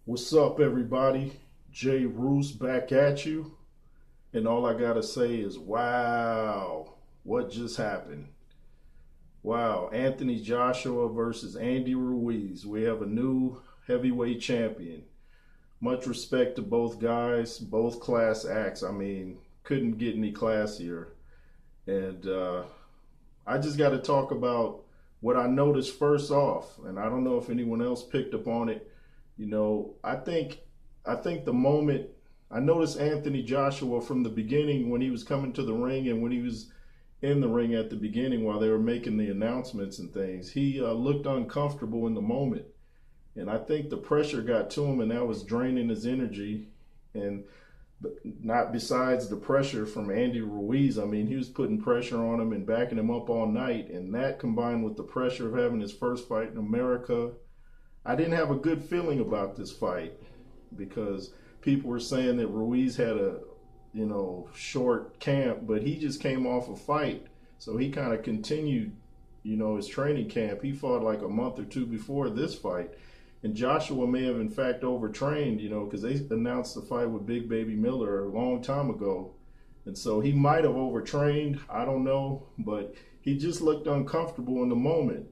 What's up, everybody? Jay Roos back at you. And all I got to say is, wow, what just happened? Wow, Anthony Joshua versus Andy Ruiz. We have a new heavyweight champion. Much respect to both guys, both class acts. I mean, couldn't get any classier. And I just got to talk about what I noticed first off. And I don't know if anyone else picked up on it. I think the moment I noticed Anthony Joshua from the beginning when he was coming to the ring and when he was in the ring at the beginning while they were making the announcements and things, he looked uncomfortable in the moment. And I think the pressure got to him and that was draining his energy. And not besides the pressure from Andy Ruiz. I mean, he was putting pressure on him and backing him up all night. And that combined with the pressure of having his first fight in America, I didn't have a good feeling about this fight because people were saying that Ruiz had a, short camp, but he just came off a fight. So he kind of continued, his training camp. He fought like a month or two before this fight. And Joshua may have in fact overtrained, because they announced the fight with Big Baby Miller a long time ago. And so he might have overtrained, I don't know, but he just looked uncomfortable in the moment.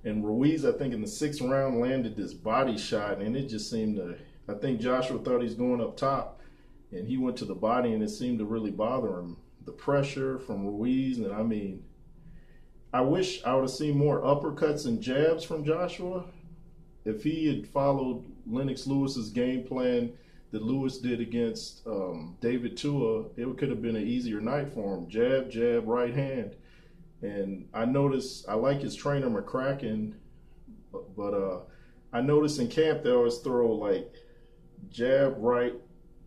And Ruiz, I think in the sixth round, landed this body shot, and it just seemed to, I think Joshua thought he's going up top, and he went to the body, and it seemed to really bother him. The pressure from Ruiz, and I mean, I wish I would have seen more uppercuts and jabs from Joshua. If he had followed Lennox Lewis's game plan that Lewis did against David Tua, it could have been an easier night for him. Jab, jab, right hand. And I noticed, I like his trainer McCracken, but I noticed in camp they always throw like jab, right,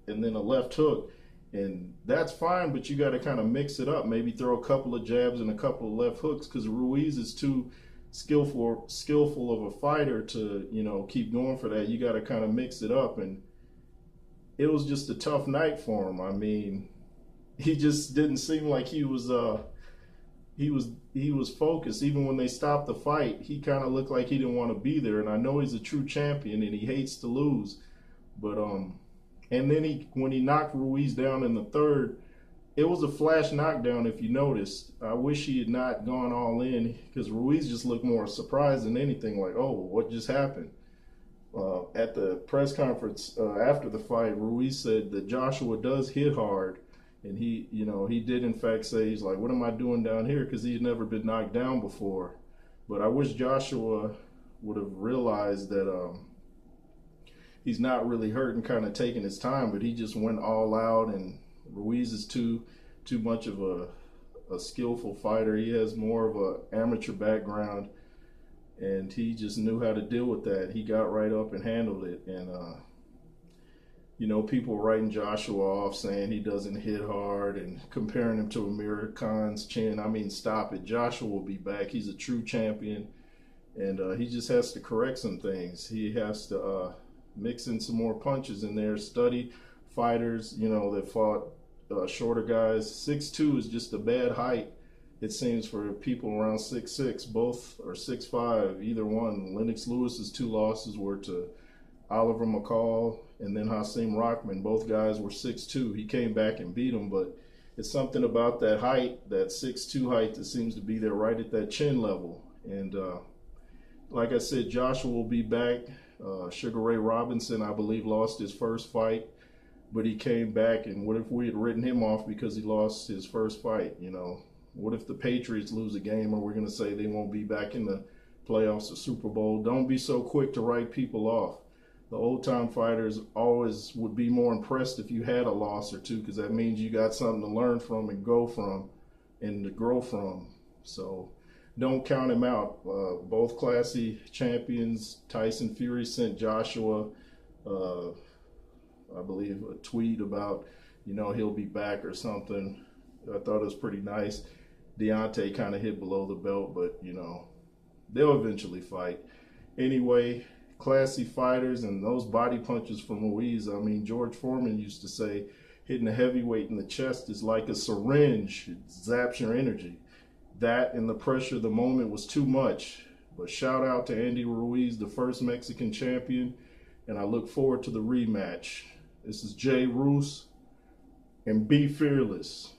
and then a left hook. And that's fine, but you got to kind of mix it up. Maybe throw a couple of jabs and a couple of left hooks because Ruiz is too skillful of a fighter to, keep going for that. You got to kind of mix it up. And it was just a tough night for him. I mean, he just didn't seem like he was focused. Even when they stopped the fight, he kind of looked like he didn't want to be there. And I know he's a true champion and he hates to lose, but and then when he knocked Ruiz down in the third, it was a flash knockdown if you noticed. I wish he had not gone all in because Ruiz just looked more surprised than anything, like, oh, what just happened? At the press conference after the fight, Ruiz said that Joshua does hit hard. And he did in fact say, he's like, what am I doing down here? Because he had never been knocked down before. But I wish Joshua would have realized that he's not really hurt and kind of taking his time, but he just went all out. And Ruiz is too much of a skillful fighter. He has more of an amateur background, and he just knew how to deal with that. He got right up and handled it. And people writing Joshua off saying he doesn't hit hard and comparing him to Amir Khan's chin. I mean, stop it. Joshua will be back. He's a true champion, and he just has to correct some things. He has to mix in some more punches in there, study fighters, that fought shorter guys. 6'2" is just a bad height, it seems, for people around 6'6". Both are 6'5", either one. Lennox Lewis's two losses were to Oliver McCall and then Hasim Rahman. Both guys were 6'2". He came back and beat him, but it's something about that height, that 6'2" height, that seems to be there right at that chin level. And like I said, Joshua will be back. Sugar Ray Robinson, I believe, lost his first fight, but he came back. And what if we had written him off because he lost his first fight? What if the Patriots lose a game, or we're going to say they won't be back in the playoffs or Super Bowl? Don't be so quick to write people off. The old-time fighters always would be more impressed if you had a loss or two, because that means you got something to learn from and go from and to grow from. So don't count him out. Both classy champions. Tyson Fury sent Joshua, I believe, a tweet about, he'll be back or something. I thought it was pretty nice. Deontay kind of hit below the belt, but, they'll eventually fight. Anyway, classy fighters, and those body punches from Ruiz. I mean, George Foreman used to say hitting a heavyweight in the chest is like a syringe. It zaps your energy. That and the pressure of the moment was too much. But shout out to Andy Ruiz, the first Mexican champion, and I look forward to the rematch. This is Jay Roos, and be fearless.